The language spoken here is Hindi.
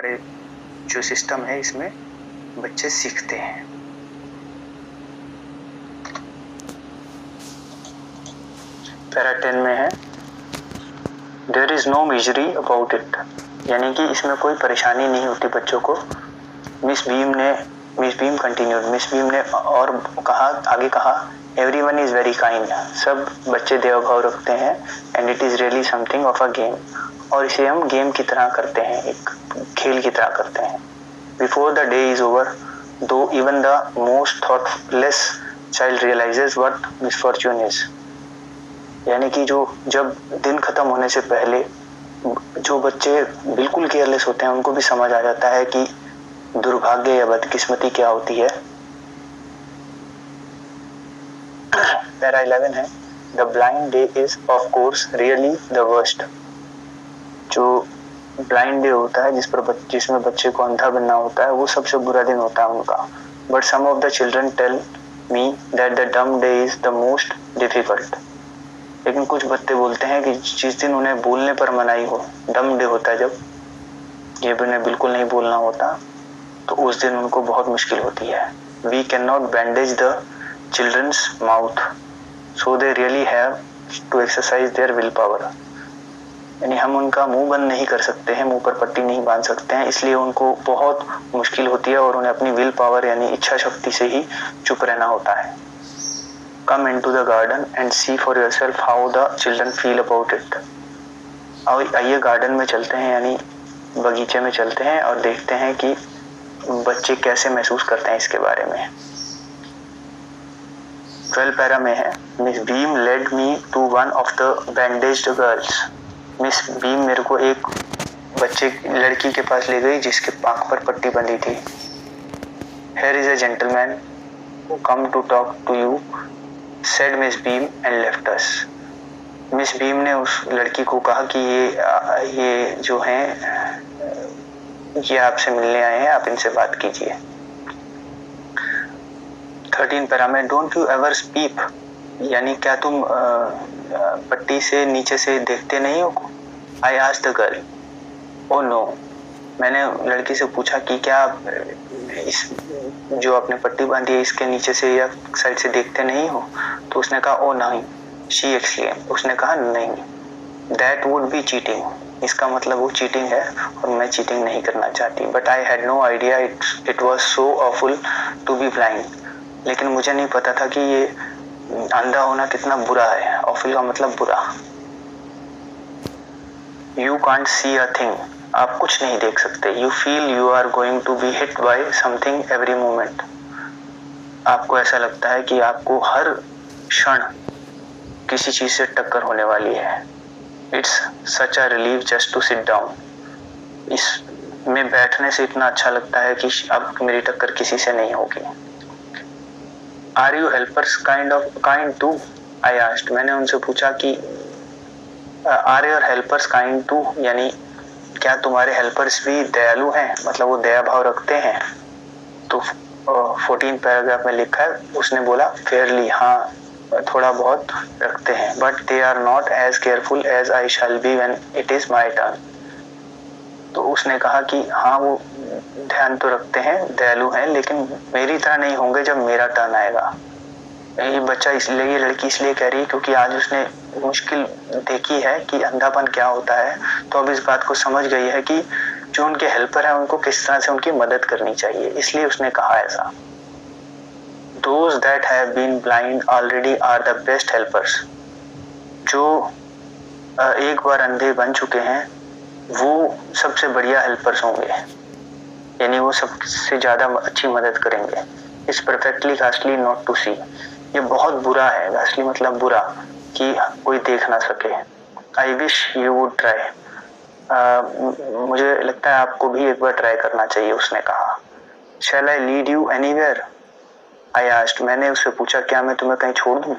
हमारे जो सिस्टम है इसमें बच्चे सीखते हैं। पैरा 10 में है there is no misery about it, यानी कि इसमें कोई परेशानी नहीं होती बच्चों को। Miss Beam continued, Miss Beam ने और कहा, आगे कहा एवरीवन इज वेरी काइंड, सब बच्चे देव भाव रखते हैं and it is really something of a game, और इसे हम गेम की तरह करते हैं, एक खेल की तरह करते हैं। Before the day is over though even the most thoughtless child realises what misfortune is, यानी कि जब दिन खत्म होने से पहले जो बच्चे बिल्कुल केयरलेस होते हैं उनको भी समझ आ जाता है कि दुर्भाग्य या बदकिस्मती क्या होती है। पैरा 11 है the blind day is of course really the worst. जो ब्लाइंड डे होता है जिसमें बच्चे को अंधा बनना होता है, वो सबसे बुरा दिन होता है उनका। But some of the children tell me that the dumb day is the most difficult. लेकिन कुछ बच्चे बोलते हैं कि जिस दिन उन्हें बोलने पर मनाही हो, डम डे होता है जब ये उन्हें बिल्कुल नहीं बोलना होता, तो उस दिन उनको बहुत मुश्किल होती है। We can not bandage the children's mouth so they really have to exercise their will power, यानी हम उनका मुंह बंद नहीं कर सकते हैं, मुंह पर पट्टी नहीं बांध सकते हैं, इसलिए उनको बहुत मुश्किल होती है और उन्हें अपनी विल पावर यानी इच्छा शक्ति से ही चुप रहना होता है। Come into the garden and see for yourself how the children feel about it. आइए गार्डन में चलते हैं, यानी बगीचे में चलते हैं और देखते हैं कि बच्चे कैसे महसूस करते हैं इसके बारे में। 12 पैरा में है Miss Beam led me to one of the bandaged girls. Miss Beam मेरे को एक लड़की के पास ले गई जिसके आंख पर पट्टी बंधी थी। Here is a gentleman who come to talk to you, said Miss Beam and left us. Miss Beam ने उस लड़की को कहा कि ये जो हैं ये आपसे मिलने आए हैं, आप इनसे बात कीजिए। 13 पैरा में डोंट यू एवर स्पीक, यानी क्या तुम पट्टी से नीचे से देखते नहीं हो? I asked the girl oh no, मैंने लड़की से पूछा कि क्या इस जो आपने पट्टी बांधी है इसके नीचे से या साइड से देखते नहीं हो? तो उसने कहा ओ नहीं। शी एक्सक्लेम्ड, उसने कहा नहीं, दैट वुड बी चीटिंग, इसका मतलब वो चीटिंग है और मैं चीटिंग नहीं करना चाहती। But I had no idea it was so awful to be blind, लेकिन मुझे नहीं पता था कि ये अंधा होना कितना बुरा है। ऑफुल का मतलब बुरा। You can't see a thing, आप कुछ नहीं देख सकते। You feel you are going to be hit by something every moment, आपको ऐसा लगता है कि आपको हर क्षण किसी चीज से टक्कर होने वाली है। It's such a relief just to sit down, इसमें बैठने से इतना अच्छा लगता है कि अब मेरी टक्कर किसी से नहीं होगी। Are you helpers kind to, I asked, मैंने उनसे पूछा कि are your helpers kind to, यानी क्या तुम्हारे हेल्पर्स भी दयालु हैं, मतलब वो दया भाव रखते हैं? तो 14 पैराग्राफ में लिखा है, उसने बोला फेयरली, हाँ थोड़ा बहुत रखते हैं, but they are not as careful as I shall be when it is my turn. तो उसने कहा कि हाँ वो ध्यान तो रखते हैं, दयालु हैं, लेकिन मेरी तरह नहीं होंगे जब मेरा टर्न आएगा। ये बच्चा इसलिए, ये लड़की इसलिए कह रही है क्योंकि आज उसने मुश्किल देखी है कि अंधापन क्या होता है, तो अब इस बात को समझ गई है कि जो उनके हेल्पर हैं उनको किस तरह से उनकी मदद करनी चाहिए, इसलिए उसने कहा ऐसा। Those that have been blind already are the best helpers, जो एक बार अंधे बन चुके हैं वो सबसे बढ़िया हेल्पर्स होंगे, यानी वो सबसे ज्यादा अच्छी मदद करेंगे। It's perfectly ghastly not to see, ये बहुत बुरा है, घासली मतलब बुरा, कि कोई देख ना सके। I wish you would try, मुझे लगता है आपको भी एक बार ट्राई करना चाहिए, उसने कहा। Shall I lead you anywhere, I asked, मैंने उससे पूछा क्या मैं तुम्हें कहीं छोड़ दूं?